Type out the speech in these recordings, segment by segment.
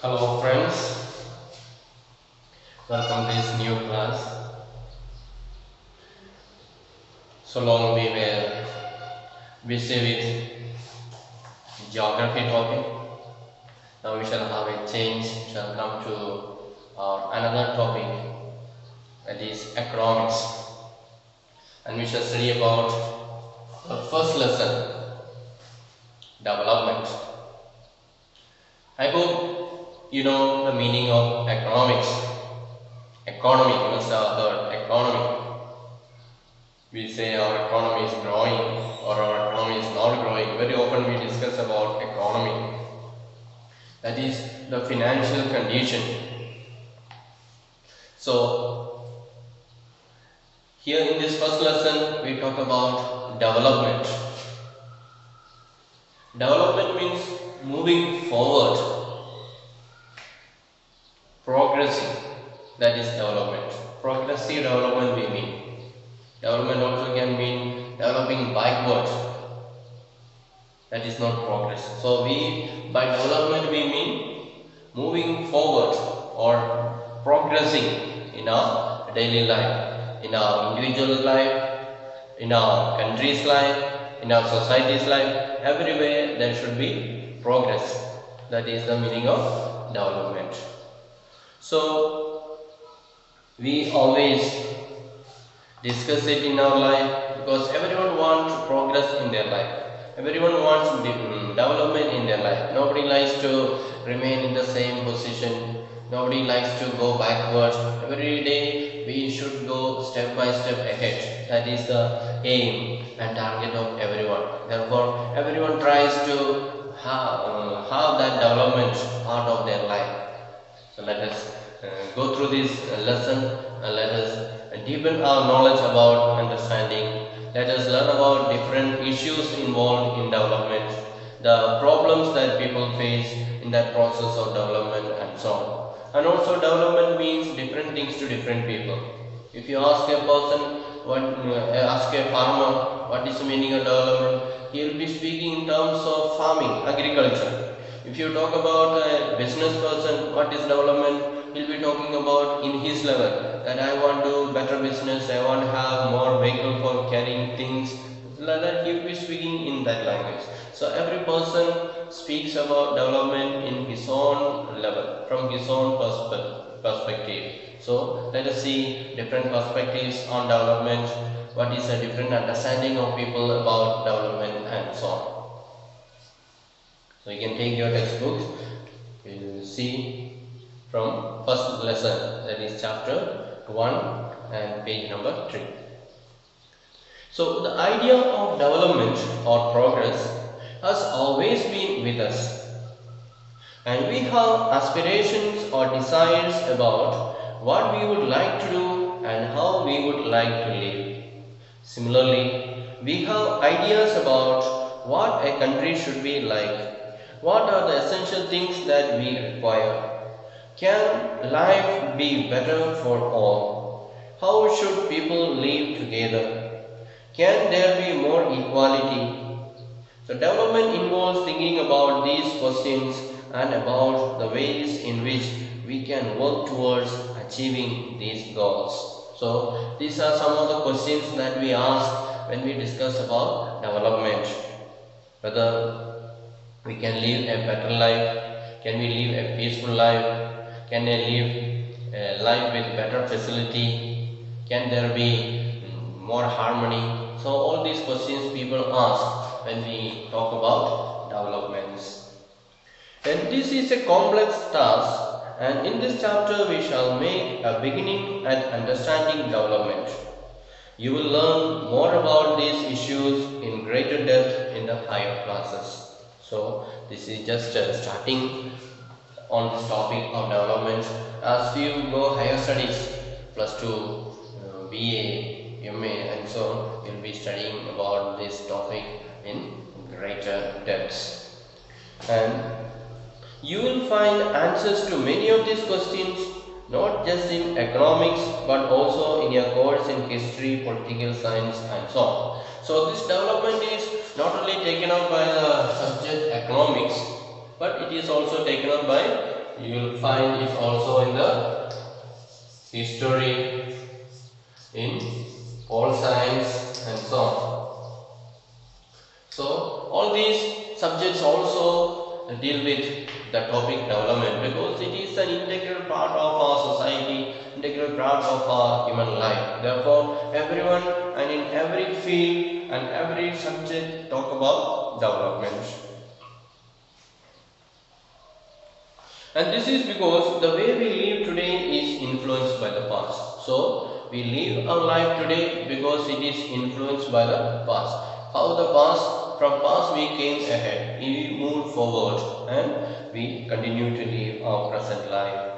Hello friends, welcome to this new class. So long we were busy with geography topic. Now we shall have a change, we shall come to another topic, that is economics, and we shall study about the first lesson, development. I hope you know the meaning of economics. Economy, you must have heard economy. We say our economy is growing or our economy is not growing. Very often we discuss about economy. That is the financial condition. So here in this first lesson we talk about development. Development means moving forward, progressing. That is development. Progressive development we mean. Development also can mean developing backward. That is not progress. So by development we mean moving forward or progressing in our daily life, in our individual life, in our country's life, in our society's life. Everywhere there should be progress. That is the meaning of development. So we always discuss it in our life because everyone wants progress in their life. Everyone wants development in their life. Nobody likes to remain in the same position. Nobody likes to go backwards. Every day we should go step by step ahead. That is the aim and target of everyone. Therefore, everyone tries to have that development part of their life. So let us go through this lesson and let us deepen our knowledge about understanding. Let us learn about different issues involved in development, the problems that people face in that process of development and so on. And also development means different things to different people. If you ask a person, ask a farmer what is the meaning of development, he will be speaking in terms of farming, agriculture. If you talk about a business person, what is development, he'll be talking about in his level, that I want to better business, I want to have more vehicle for carrying things, like that he will be speaking in that language. So every person speaks about development in his own level, from his own perspective. So let us see different perspectives on development, what is a different understanding of people about development and so on. So you can take your textbooks, you will see from first lesson, that is chapter 1 and page number 3. So the idea of development or progress has always been with us, and we have aspirations or desires about what we would like to do and how we would like to live. Similarly, we have ideas about what a country should be like. What are the essential things that we require? Can life be better for all? How should people live together? Can there be more equality? So development involves thinking about these questions and about the ways in which we can work towards achieving these goals. So these are some of the questions that we ask when we discuss about development. Whether we can live a better life, can we live a peaceful life, can they live a life with better facility, can there be more harmony. So all these questions people ask when we talk about developments. And this is a complex task, and in this chapter we shall make a beginning at understanding development. You will learn more about these issues in greater depth in the higher classes. So this is just starting on this topic of development. As you go higher studies, plus 2, BA, MA and so on, you will be studying about this topic in greater depths. And you will find answers to many of these questions, not just in economics but also in your course in history, political science and so on. So this development is not only taken up by the subject economics, but it is also taken up by you will find it also in the history, in pol science and so on. So all these subjects also deal with the topic development, because it is an integral part of our society, integral part of our human life. Therefore, everyone and in every field and every subject talk about development. And this is because the way we live today is influenced by the past. So we live our life today because it is influenced by the past. How the past, from past we came ahead, we moved forward and we continue to live our present life.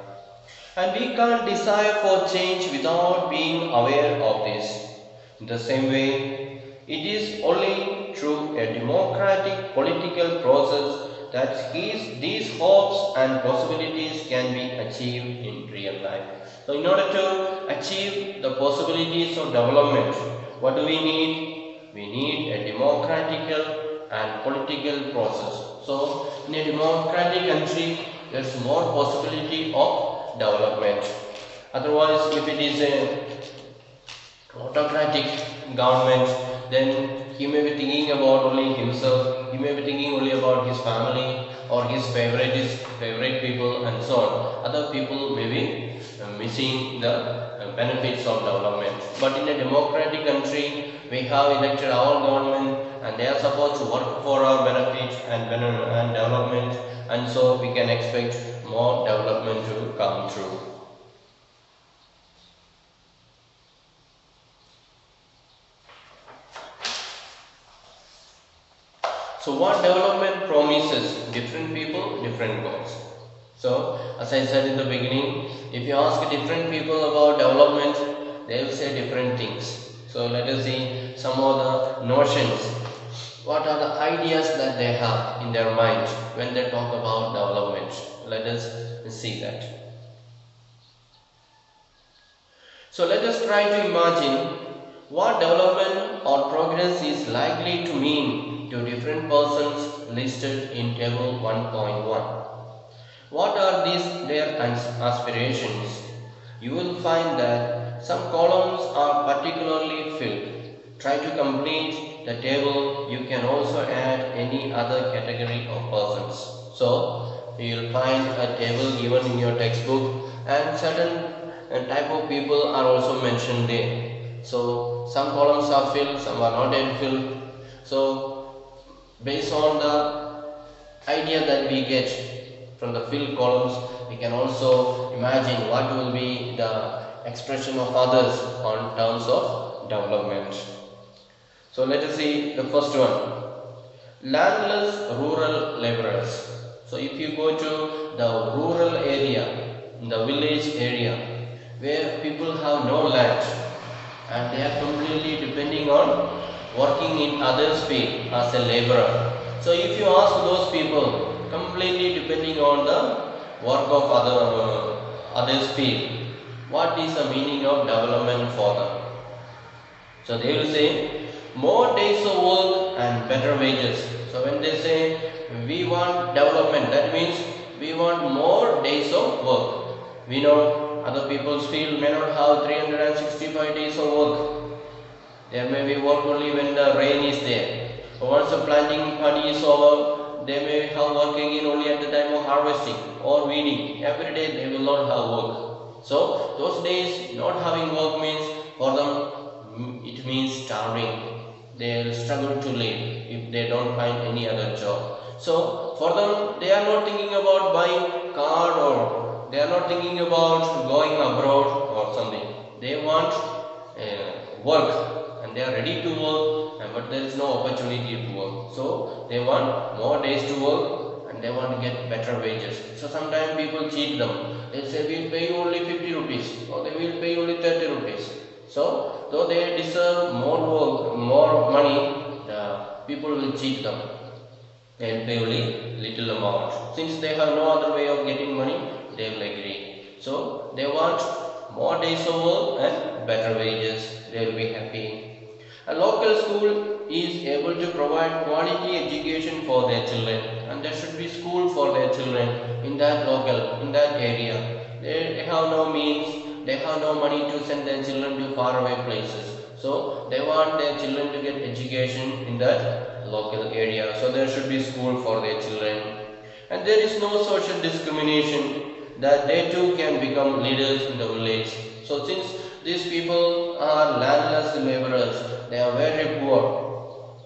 And we can't desire for change without being aware of this. In the same way, it is only through a democratic political process that these hopes and possibilities can be achieved in real life. So in order to achieve the possibilities of development, what do we need? We need a democratical and political process. So in a democratic country, there is more possibility of development. Otherwise, if it is a autocratic government, then he may be thinking about only himself, he may be thinking only about his family or his favorite people and so on. Other people may be missing the benefits of development. But in a democratic country, we have elected our government and they are supposed to work for our benefit and development, and so we can expect more development to come through. So what development promises? Different people, different goals. So as I said in the beginning, if you ask different people about development, they will say different things. So let us see some of the notions. What are the ideas that they have in their mind when they talk about development? Let us see that. So let us try to imagine what development or progress is likely to mean to different persons listed in table 1.1. What are their aspirations? You will find that some columns are particularly filled. Try to complete the table. You can also add any other category of persons. So you will find a table given in your textbook, and certain type of people are also mentioned there. So some columns are filled, some are not yet filled. So based on the idea that we get from the filled columns, we can also imagine what will be the expression of others on terms of development. So let us see the first one. Landless rural laborers. So if you go to the rural area, the village area, where people have no land and they are completely depending on working in others' field as a laborer. So if you ask those people, completely depending on the work of others' field, what is the meaning of development for them? So they will say more days of work and better wages. So when they say we want development, that means we want more days of work. We know other people's field may not have 365 days of work. There may be work only when the rain is there. So once the planting party is over, they may have work again only at the time of harvesting or weeding. Every day they will not have work. So those days not having work means for them it means starving. They will struggle to live if they don't find any other job. So for them, they are not thinking about buying car, or they are not thinking about going abroad or something. They want work and they are ready to work, but there is no opportunity to work. So they want more days to work and they want to get better wages. So sometimes people cheat them. They say we will pay you only 50 rupees or they will pay only 30 rupees. So though they deserve more work, more money, the people will cheat them. They will pay only little amount. Since they have no other way of getting money, they will agree. So they want more days of work and better wages. They will be happy. A local school is able to provide quality education for their children, and there should be school for their children in that area. They have no means, they have no money to send their children to faraway places. So they want their children to get education in that local area. So there should be school for their children. And there is no social discrimination, that they too can become leaders in the village. So since these people are landless laborers, they are very poor,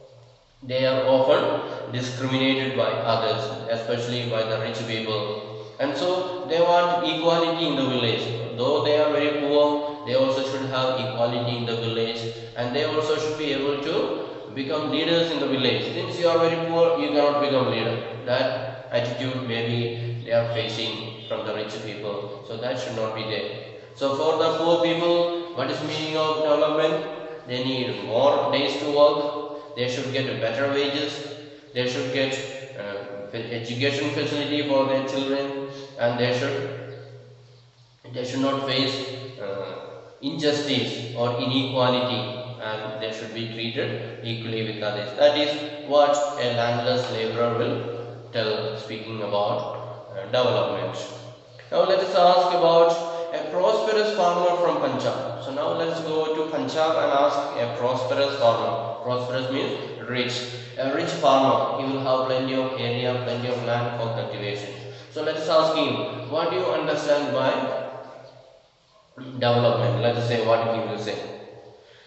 they are often discriminated by others, especially by the rich people. And so they want equality in the village. Though they are very poor, they also should have equality in the village, and they also should be able to become leaders in the village. Since you are very poor, you cannot become leader. That attitude maybe they are facing from the rich people. So that should not be there. So for the poor people, what is meaning of development? They need more days to work, they should get better wages, they should get education facility for their children, and they should not face injustice or inequality, and they should be treated equally with others. That is what a landless laborer will tell, speaking about development. Now let us ask about a prosperous farmer from Punjab. So now let's go to Punjab and ask a prosperous farmer. Prosperous means rich. A rich farmer, he will have plenty of area, plenty of land for cultivation. So let us ask him, what do you understand by development? Let us say what he will say.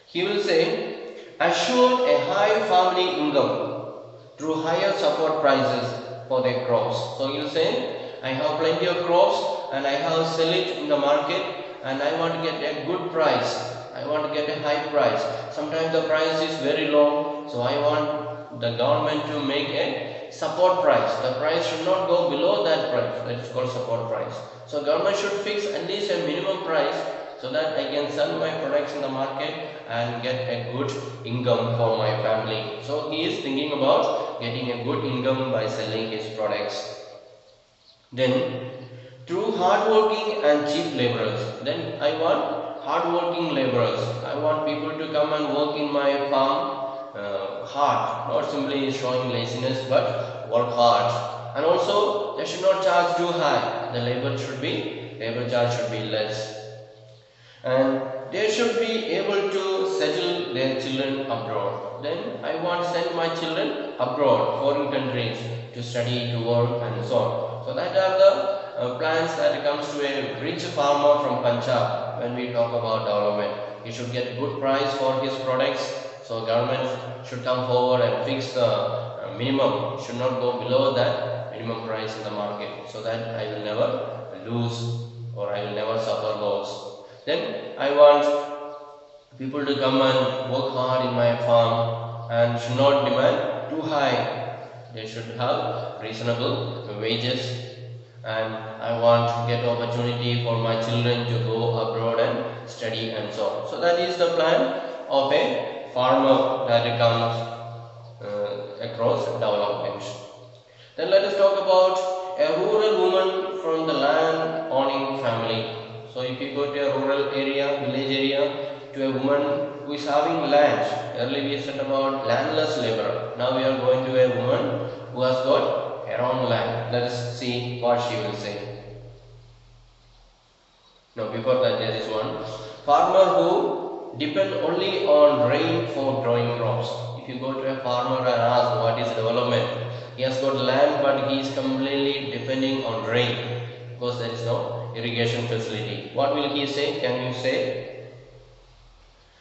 He will say, assure a high family income through higher support prices for their crops. So he will say, I have plenty of crops and I have sell it in the market, and I want to get a good price. I want to get a high price. Sometimes the price is very low, so I want the government to make a support price. The price should not go below that price. That is called support price. So government should fix at least a minimum price so that I can sell my products in the market and get a good income for my family. So he is thinking about getting a good income by selling his products. Then through hardworking and cheap laborers. Then I want hardworking laborers. I want people to come and work in my farm hard, not simply showing laziness, but work hard. And also they should not charge too high. The labor charge should be less. And they should be able to settle their children abroad. Then I want to send my children abroad, foreign countries, to study, to work, and so on. So that are the plans that comes to a rich farmer from Punjab when we talk about development. He should get good price for his products. So government should come forward and fix the minimum. Should not go below that minimum price in the market, so that I will never lose or I will never suffer loss. Then I want people to come and work hard in my farm and should not demand too high. They should have reasonable wages, and I want to get opportunity for my children to go abroad and study and so on. So that is the plan of a farmer that comes across development. Then let us talk about a rural woman from the landowning family. So if you go to a rural area, village area, to a woman who is having land. Earlier we said about landless laborer. Now we are going to a woman who has got her own land. Let us see what she will say. Now before that there is one. Farmer who depend only on rain for growing crops. If you go to a farmer and ask what is development, he has got land but he is completely depending on rain because there is no irrigation facility. What will he say? Can you say?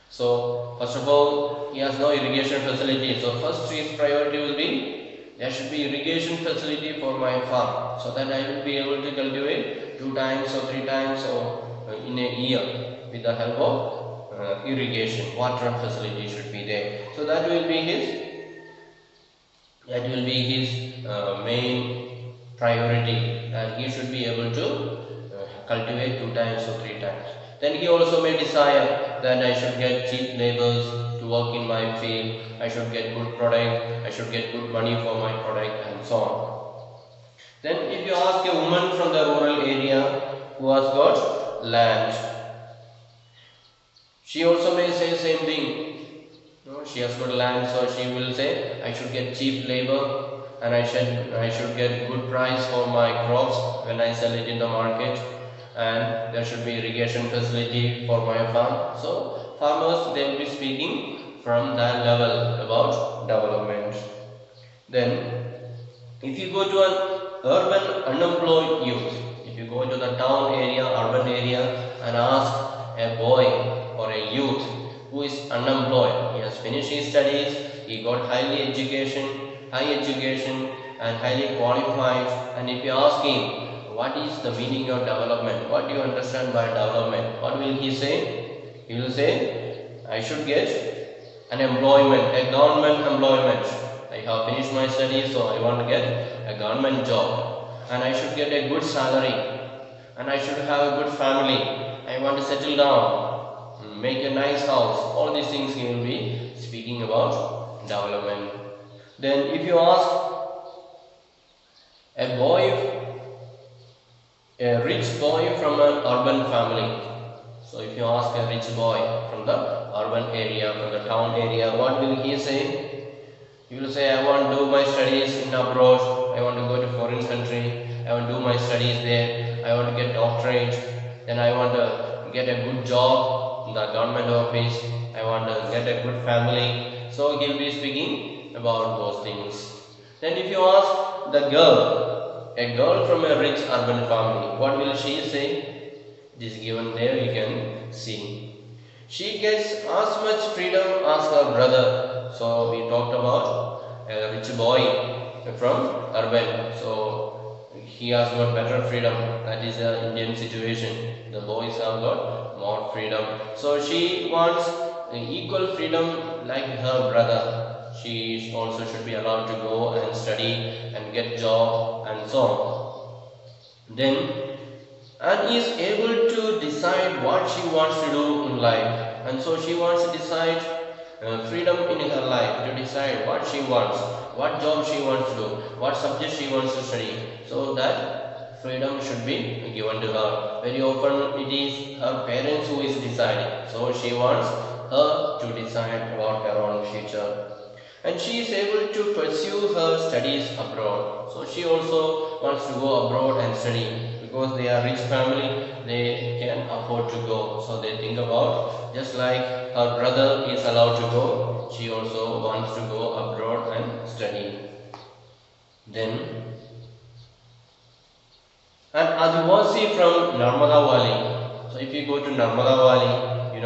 So first of all, he has no irrigation facility. So first his priority will be there should be irrigation facility for my farm, so that I will be able to cultivate 2 times or 3 times or in a year with the help of irrigation. Water facility should be there. So that will be his main priority, and he should be able to cultivate 2 times or 3 times. Then he also may desire that I should get cheap laborers to work in my field, I should get good product, I should get good money for my product, and so on. Then if you ask a woman from the rural area who has got land, she also may say same thing. she has good land, so she will say I should get cheap labor, and I should get good price for my crops when I sell it in the market, and there should be irrigation facility for my farm. So farmers, they will be speaking from that level about development. Then if you go to an urban unemployed youth, if you go to the town area, urban area, and ask a boy or a youth who is unemployed, he has finished his studies, he got high education and highly qualified, and if you ask him what is the meaning of development, what do you understand by development, what will he say? He will say, I should get an employment, a government employment. I have finished my studies, so I want to get a government job, and I should get a good salary, and I should have a good family. I want to settle down, make a nice house. All these things he will be speaking about development. Then if you ask a rich boy from an urban family, so if you ask a rich boy from the urban area, from the town area, what will he say? He will say, I want to do my studies in abroad, I want to go to foreign country, I want to do my studies there, I want to get doctorate, then I want to get a good job in the government office, I want to get a good family. So he will be speaking about those things. Then if you ask a girl from a rich urban family, what will she say? It is given there, you can see. She gets as much freedom as her brother. So we talked about a rich boy from urban. So he has got better freedom. That is the Indian situation. The boys have got more freedom. So she wants equal freedom like her brother. She also should be allowed to go and study and get job and so on. Then and is able to decide what she wants to do in life, and so she wants to decide freedom in her life to decide what she wants, what job she wants to do, what subject she wants to study. So that freedom should be given to her. Very often it is her parents who is deciding, so she wants her to decide about her own future. And she is able to pursue her studies abroad. So she also wants to go abroad and study. Because they are rich family, they can afford to go. So they think about, just like her brother is allowed to go, she also wants to go abroad and study. Then an Adivasi from Narmada Valley. So if you go to Narmada Valley,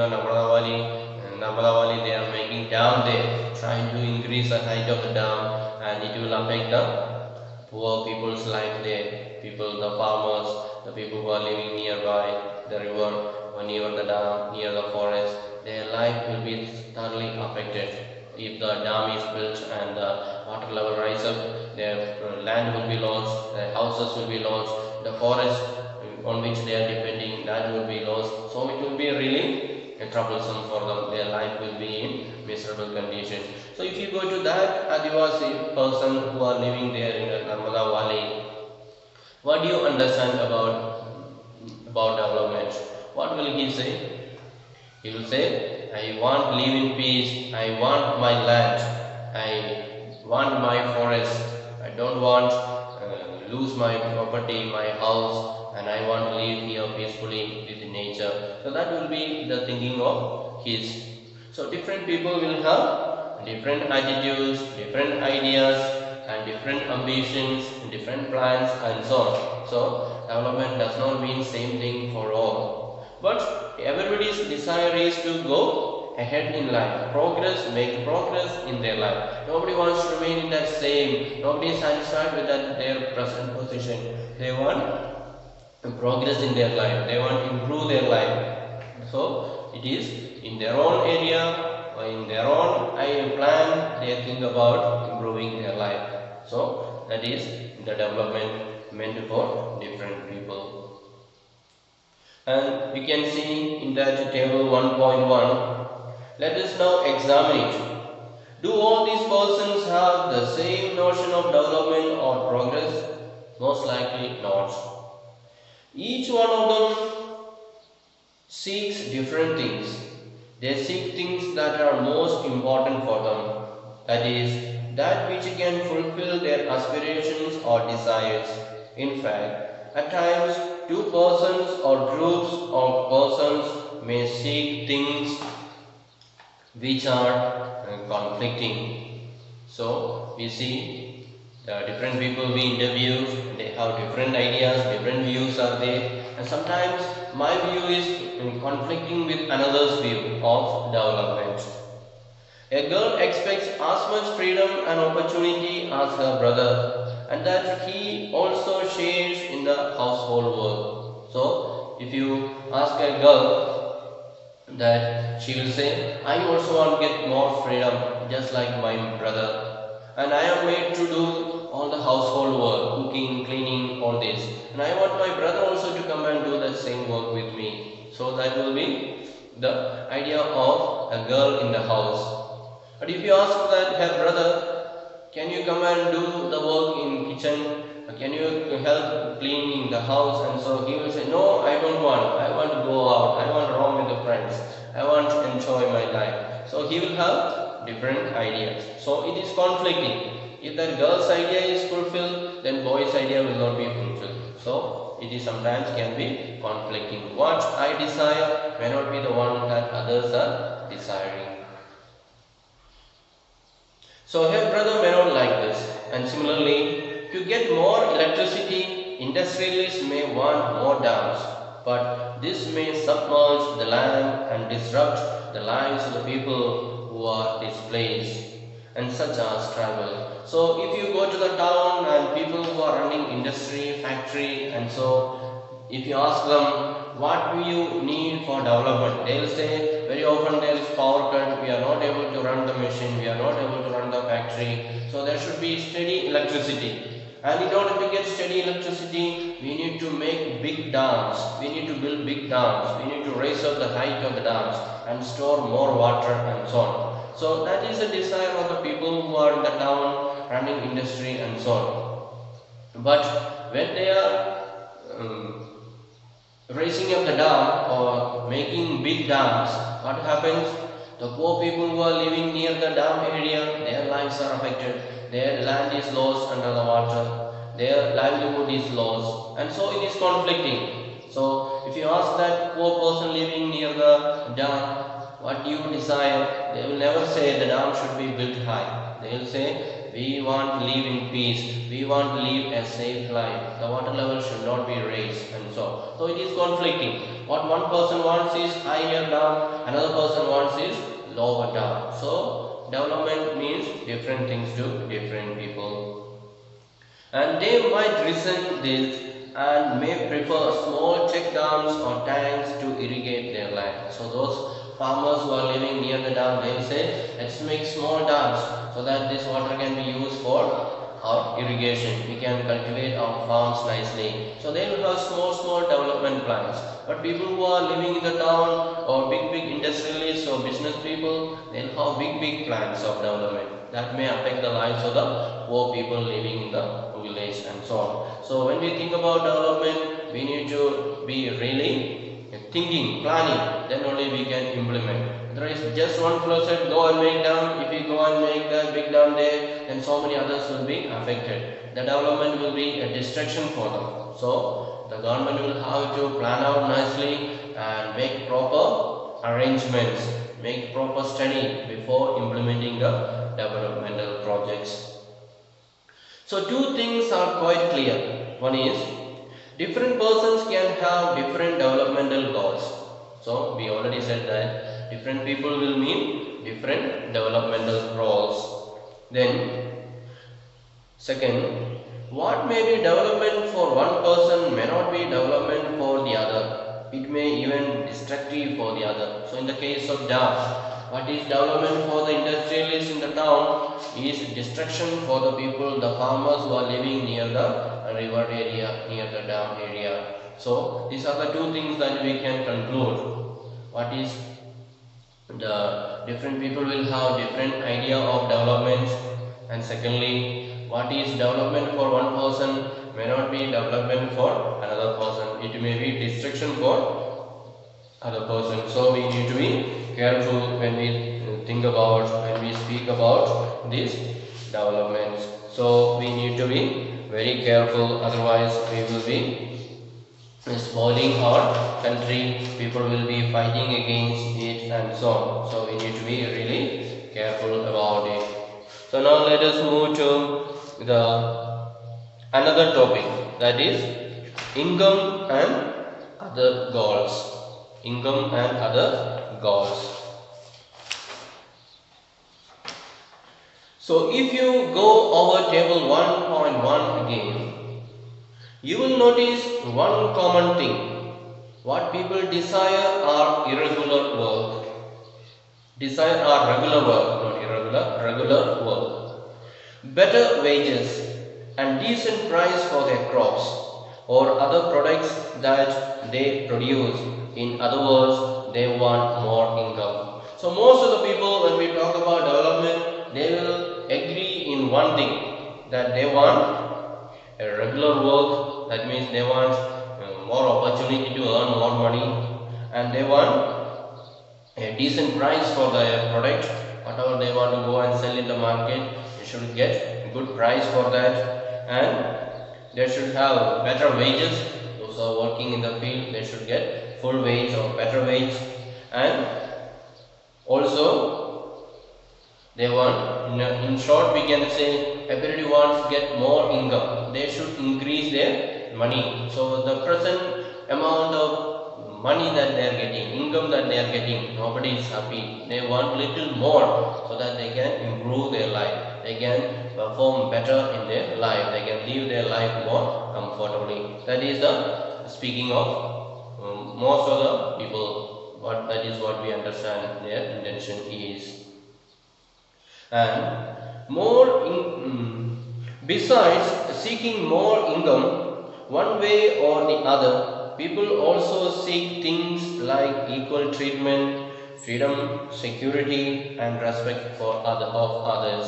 Narmada Valley, they are making dam there, trying to increase the height of the dam, and it will affect the poor people's life there. People, the farmers, the people who are living nearby the river or near the dam, near the forest, their life will be thoroughly affected. If the dam is built and the water level rises up, their land will be lost, their houses will be lost, the forest on which they are depending, that will be lost. So it will be really troublesome for them. Their life will be in miserable condition. So if you go to that Adivasi person who are living there in the Narmada Valley, what do you understand about development? What will he say? He will say, I want to live in peace, I want my land, I want my forest, I don't want lose my property, my house, and I want to live here peacefully with nature. So that will be the thinking of his. So different people will have different attitudes, different ideas, and different ambitions, different plans, and so on. So development does not mean same thing for all, but everybody's desire is to go ahead in life, make progress in their life. Nobody wants to remain in that same, nobody is satisfied with their present position. They want to progress in their life, they want to improve their life. So it is in their own area or in their own plan, they think about improving their life. So that is the development meant for different people. And you can see in that table 1.1, let us now examine it. Do all these persons have the same notion of development or progress? Most likely not. Each one of them seeks different things. They seek things that are most important for them, that is, that which can fulfill their aspirations or desires. In fact, at times, two persons or groups of persons may seek things which are conflicting. So, we see the different people we interview, they have different ideas, different views are there, and sometimes my view is conflicting with another's view of development. A girl expects as much freedom and opportunity as her brother, and that he also shares in the household work. So, if you ask a girl, that she will say, I also want to get more freedom just like my brother, and I am made to do all the household work, cooking, cleaning, all this, and I want my brother also to come and do the same work with me. So that will be the idea of a girl in the house. But if you ask that her brother, can you come and do the work in kitchen? Can you help cleaning the house? And so he will say, no, I don't want. I want to go out. I want to roam with the friends. I want to enjoy my life. So he will have different ideas. So it is conflicting. If that girl's idea is fulfilled, then boy's idea will not be fulfilled. So it is sometimes can be conflicting. What I desire may not be the one that others are desiring. So her brother may not like this, and similarly, to get more electricity, industrialists may want more dams, but this may submerge the land and disrupt the lives of the people who are displaced, and such as travel. So if you go to the town and people who are running industry, factory, and so if you ask them, what do you need for development? They will say, very often there is power cut, we are not able to run the machine, we are not able to run the factory, so there should be steady electricity. And in order to get steady electricity, we need to make big dams, we need to build big dams, we need to raise up the height of the dams and store more water and so on. So that is the desire of the people who are in the town running industry and so on. But when they are raising up the dam or making big dams, what happens? The poor people who are living near the dam area, their lives are affected, their land is lost under the water, their livelihood is lost, and so it is conflicting. So if you ask that poor person living near the dam, what do you desire? They will never say the dam should be built high. They will say, we want to live in peace, we want to live a safe life, the water level should not be raised, and so. So it is conflicting. What one person wants is higher dam, another person wants is lower dam. So development means different things to different people. And they might resent this and may prefer small check dams or tanks to irrigate their land. So those farmers who are living near the dam, they will say, let's make small dams so that this water can be used for our irrigation. We can cultivate our farms nicely. So they will have small development plans. But people who are living in the town or big industrialists or business people, they will have big plans of development. That may affect the lives of the poor people living in the village and so on. So when we think about development, we need to be really thinking, planning, then only we can implement. Otherwise, just one fellow said, go and make dam. If you go and make that big dam there, then so many others will be affected. The development will be a distraction for them. So, the government will have to plan out nicely and make proper arrangements, make proper study before implementing the developmental projects. So, two things are quite clear. One is, different persons can have different developmental goals. So we already said that different people will mean different developmental roles. Then second, what may be development for one person may not be development for the other. It may even destructive for the other. So in the case of dams, what is development for the industrialists in the town is destruction for the people, the farmers who are living near the river area, near the dam area. So these are the two things that we can conclude. What is the different people will have different idea of development, and secondly, what is development for one person may not be development for another person. It may be destruction for other person. So we need to be careful when we when we speak about these developments. So we need to be very careful, otherwise we will be spoiling our country. People will be fighting against it and so on. So we need to be really careful about it. So now let us move to the another topic, that is income and other goals. Income and other goals. So if you go over table 1.1 again, you will notice one common thing. What people desire are irregular work. Desire are regular work, not irregular, regular work. Better wages and decent price for their crops or other products that they produce. In other words, they want more income. So most of the people, when we talk about development, they will agree in one thing, that they want a regular work. That means they want more opportunity to earn more money, and they want a decent price for their product. Whatever they want to go and sell in the market, they should get a good price for that, and they should have better wages. Those who are working in the field, they should get full wage or better wage, and also they want, in short we can say, everybody wants to get more income. They should increase their money. So the present amount of money that they are getting, income that they are getting, nobody is happy. They want little more so that they can improve their life. They can perform better in their life. They can live their life more comfortably. That is the speaking of most of the people. That is what we understand their intention is. And besides seeking more income, one way or the other, people also seek things like equal treatment, freedom, security, and respect for others.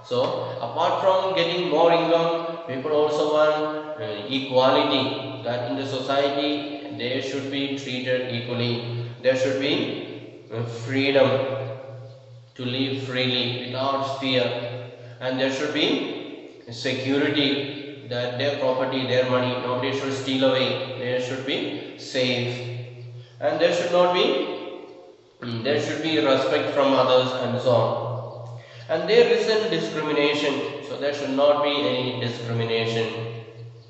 So apart from getting more income, people also want equality, that in the society they should be treated equally. There should be freedom to live freely without fear, and there should be security, that their property, their money, nobody should steal away. They should be safe, and there should not be there should be respect from others and so on. And there isn't discrimination, so there should not be any discrimination.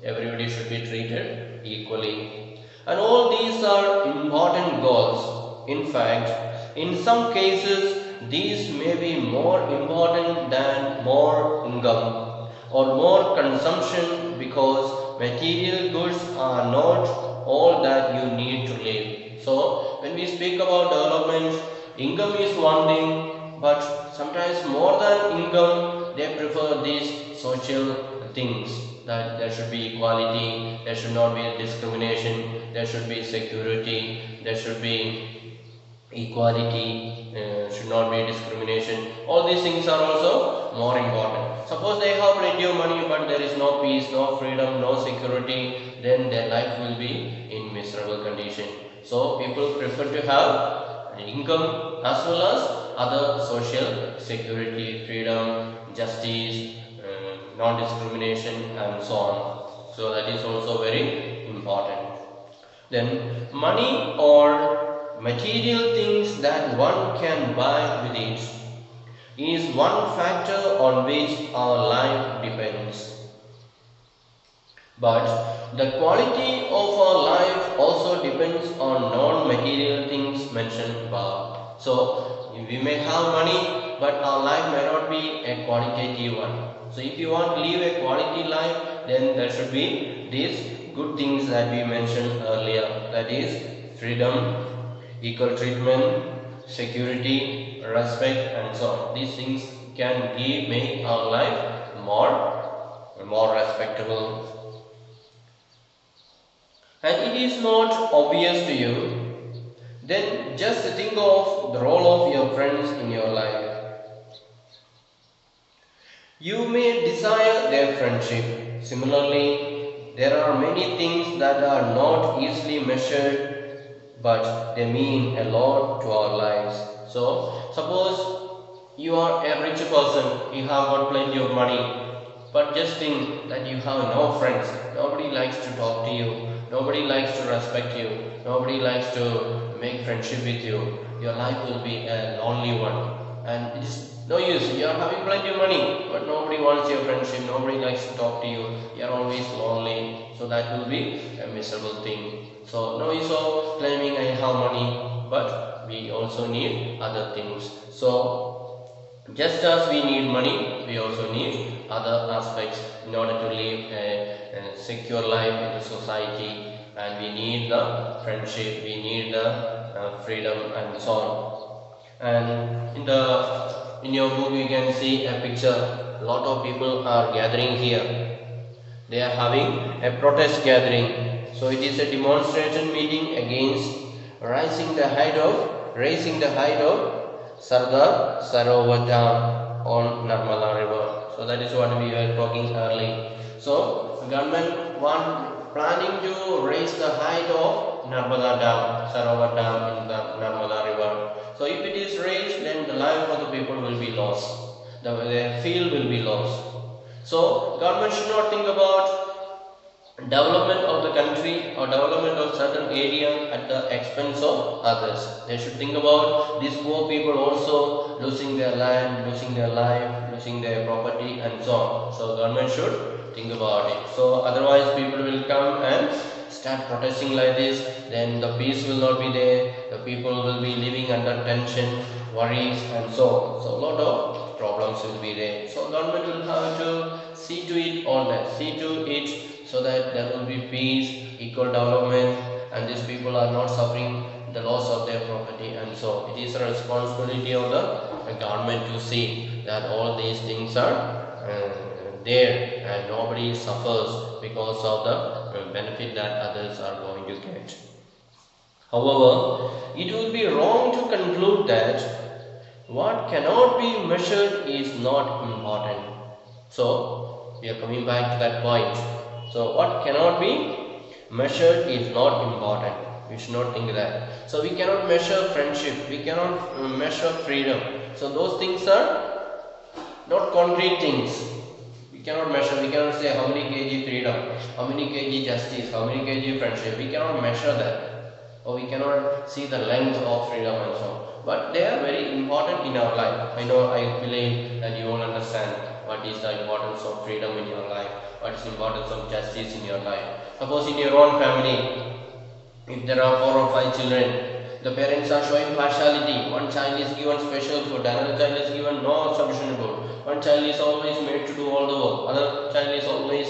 Everybody should be treated equally, and all these are important goals. In fact, in some cases these may be more important than more income or more consumption, because material goods are not all that you need to live. So when we speak about development, income is one thing, but sometimes more than income they prefer these social things, that there should be equality, there should not be discrimination, there should be security, there should be equality, should not be discrimination. All these things are also more important. Suppose they have plenty of money but there is no peace, no freedom, no security, then their life will be in miserable condition. So people prefer to have income as well as other social security, freedom, justice, non-discrimination, and so on. So that is also very important. Then money or material things that one can buy with it is one factor on which our life depends. But the quality of our life also depends on non-material things mentioned above. So we may have money, but our life may not be a qualitative one. So if you want to live a quality life, then there should be these good things that we mentioned earlier. That is freedom, equal treatment, security, respect, and so on. These things can make our life more respectable. And it is not obvious to you, then just think of the role of your friends in your life. You may desire their friendship. Similarly, there are many things that are not easily measured but they mean a lot to our lives. So suppose you are a rich person, you have got plenty of money, but just think that you have no friends. Nobody likes to talk to you, nobody likes to respect you, nobody likes to make friendship with you. Your life will be a lonely one, and it is no use. You are having plenty of money, but nobody wants your friendship, nobody likes to talk to you. You are always lonely, so that will be a miserable thing. So no use of claiming I have money, but we also need other things. So just as we need money, we also need other aspects in order to live a secure life in the society, and we need the friendship, we need the freedom, and so on. And in your book you can see a picture. A lot of people are gathering here. They are having a protest gathering. So it is a demonstration meeting against raising the height of Sardar Sarovar Dam on Narmada River. So that is what we were talking earlier. So government planning to raise the height of Narmada Dam, Sarovar Dam in the Narmada River. So if it is raised, then the life of the people will be lost. Their field will be lost. So government should not think about development of the country or development of certain area at the expense of others. They should think about these poor people also losing their land, losing their life, losing their property, and so on. So government should think about it. So otherwise people will come and start protesting like this, then the peace will not be there, the people will be living under tension, worries, and so on. So a lot of problems will be there. So government will have to see to it all that, see to it so that there will be peace, equal development, and these people are not suffering the loss of their property, and so it is a responsibility of the government to see that all these things are there and nobody suffers because of the benefit that others are going to get. However, it would be wrong to conclude that what cannot be measured is not important. So we are coming back to that point. So what cannot be measured is not important. We should not think that. So we cannot measure friendship, we cannot measure freedom. So those things are not concrete things. We cannot measure, we cannot say how many kg freedom, how many kg justice, how many kg friendship. We cannot measure that. Or we cannot see the length of freedom and so on. But they are very important in our life. I believe that you all understand what is the importance of freedom in your life, what is the importance of justice in your life. Suppose in your own family, if there are 4 or 5 children, the parents are showing partiality. One child is given special food, another child is given no sufficient food. One child is always made to do all the work, other child is always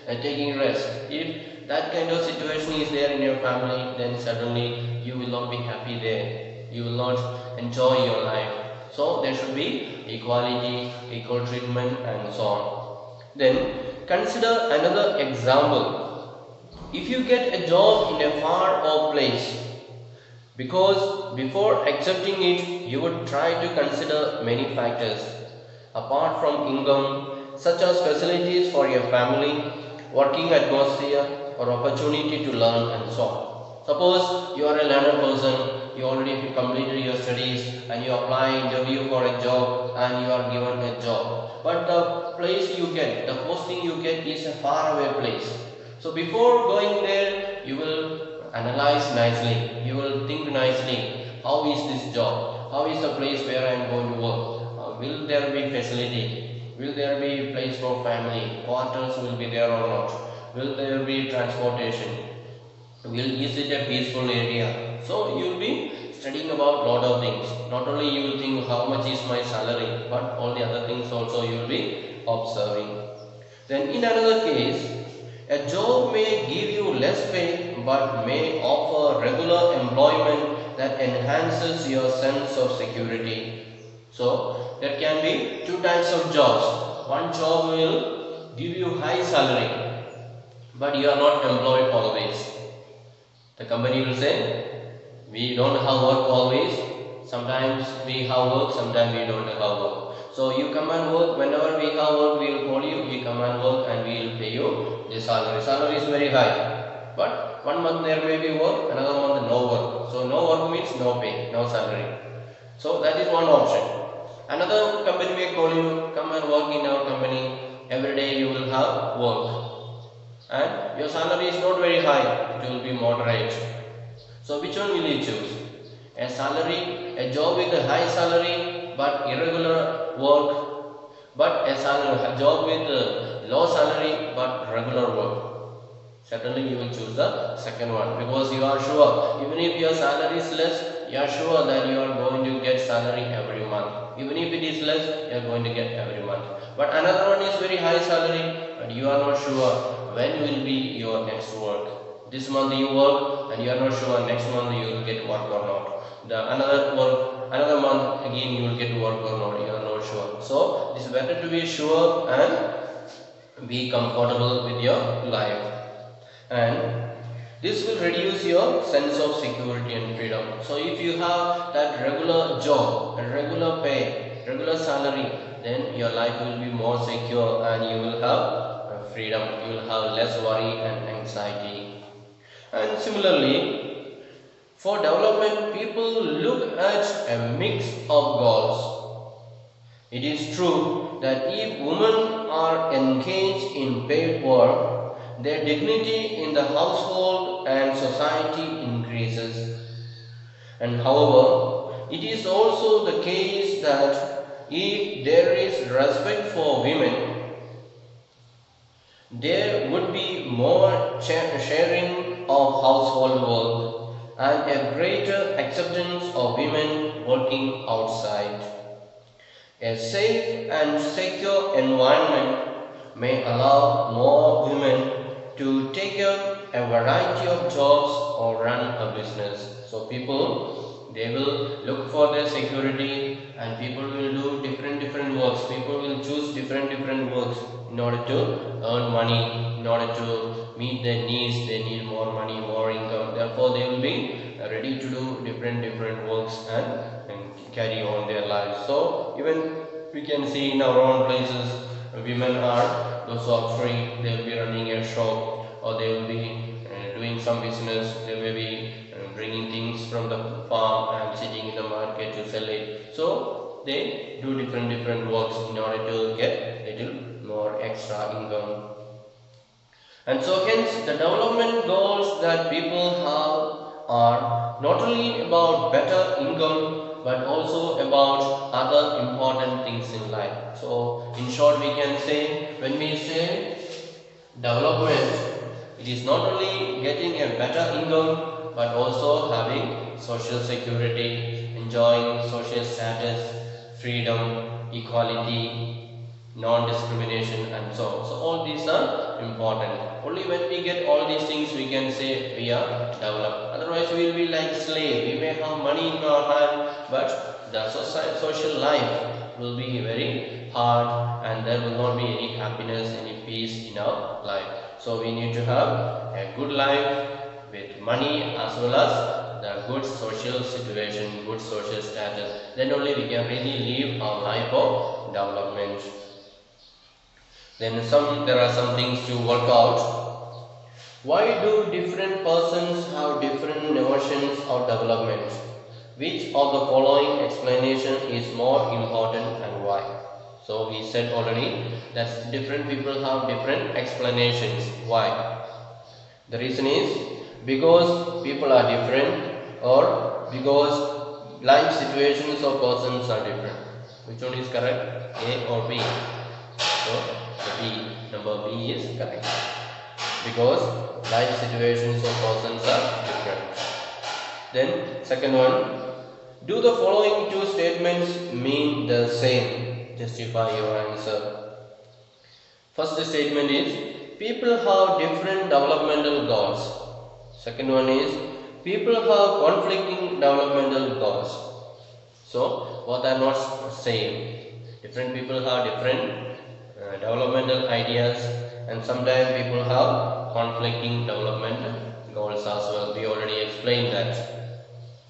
taking rest. If that kind of situation is there in your family, then suddenly you will not be happy there. You will not enjoy your life. So there should be equality, equal treatment, and so on. Then consider another example. If you get a job in a far off place, because before accepting it, you would try to consider many factors apart from income, such as facilities for your family, working atmosphere, or opportunity to learn, and so on. Suppose you are a learner person, you already completed your studies and you apply interview for a job and you are given a job, but the place you get, the posting you get is a far away place. So before going there, you will analyze nicely, you will think nicely, how is this job, how is the place where I am going to work, will there be facility, will there be place for family, quarters will be there or not, will there be transportation, is it a peaceful area. So you will be studying about lot of things. Not only you will think how much is my salary, but all the other things also you will be observing. Then in another case, a job may give you less pay but may offer regular employment that enhances your sense of security. So there can be 2 types of jobs. One job will give you high salary, but you are not employed always. The company will say, we don't have work always. Sometimes we have work, sometimes we don't have work. So you come and work, whenever we have work, we will call you, you come and work and we will pay you the salary. Salary is very high. But one month there may be work, another month no work. So no work means no pay, no salary. So that is one option. Another company may call you, come and work in our company. Every day you will have work, and your salary is not very high, it will be moderate. So which one will you choose? A job with a high salary but irregular work, but a job with a low salary but regular work. Certainly you will choose the second one, because you are sure, even if your salary is less, you are sure that you are going to get salary every month. Even if it is less, you are going to get every month. But another one is very high salary, but you are not sure when will be your next work. This month you work and you are not sure next month you will get work or not. Another month again you will get work or not, you are not sure. So it is better to be sure and be comfortable with your life. And this will reduce your sense of security and freedom. So if you have that regular job, a regular pay, regular salary, then your life will be more secure and you will have freedom. You will have less worry and anxiety. And similarly, for development, people look at a mix of goals. It is true that if women are engaged in paid work, their dignity in the household and society increases. And however, it is also the case that if there is respect for women, there would be more sharing of household work and a greater acceptance of women working outside. A safe and secure environment may allow more women to take up a variety of jobs or run a business. So people, they will look for their security, and people will do different works. People will choose different works in order to earn money, in order to meet their needs. They need more money, more income. Therefore, they will be ready to do different works and carry on their lives. So even we can see in our own places, women are those who are free. They will be running a shop, or they will be doing some business. They may be bringing things from the farm and sitting in the market to sell it. So they do different works in order to get little more extra income. And so hence the development goals that people have are not only about better income, but also about other important things in life. So in short, we can say, when we say development, it is not only getting a better income, but also having social security, enjoying social status, freedom, equality, non-discrimination, and so on. So all these are important. Only when we get all these things, we can say we are developed. Otherwise we will be like slave. We may have money in our hand, but the social life will be very hard, and there will not be any happiness, any peace in our life. So we need to have a good life with money, as well as the good social situation, good social status. Then only we can really live our life of development. Then there are some things to work out. Why do different persons have different notions of development? Which of the following explanation is more important and why? So we said already that different people have different explanations. Why? The reason is because people are different, or because life situations of persons are different. Which one is correct? A or B? So number B is correct, because life situations of persons are different. Then second one, do the following two statements mean the same? Justify your answer. First statement is, people have different developmental goals. Second one is, people have conflicting developmental goals. So both are not same. Different people have different developmental ideas, and sometimes people have conflicting developmental goals as well. We already explained that.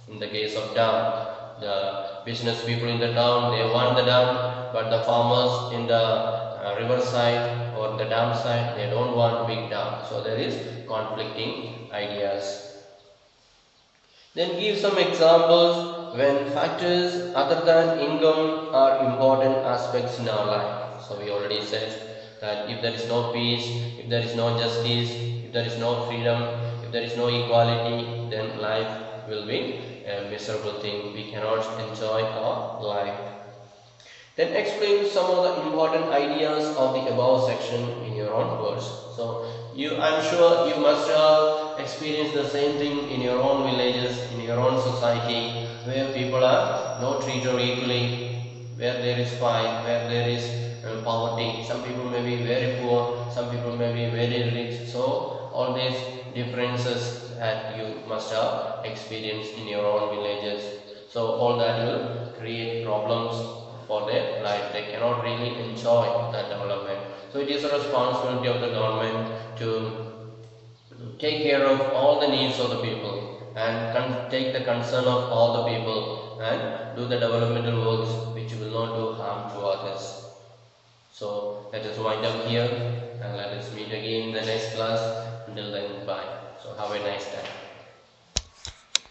In the case of dam, the business people in the town, they want the dam, but the farmers in the riverside or the dam side, they don't want big dam. So there is conflicting ideas. Then give some examples when factors other than income are important aspects in our life. So we already said that if there is no peace, if there is no justice, if there is no freedom, if there is no equality, then life will be a miserable thing. We cannot enjoy our life. Then explain some of the important ideas of the above section in your own words. So I'm sure you must have experienced the same thing in your own villages, in your own society, where people are not treated equally, where there is fight, where there is poverty. Some people may be very poor, some people may be very rich. So all these differences that you must have experienced in your own villages. So all that will create problems for their life. They cannot really enjoy that development. So it is a responsibility of the government to take care of all the needs of the people and take the concern of all the people and do the developmental works which will not do harm to others. So let us wind up here and let us meet again in the next class. Until then, bye. So have a nice time.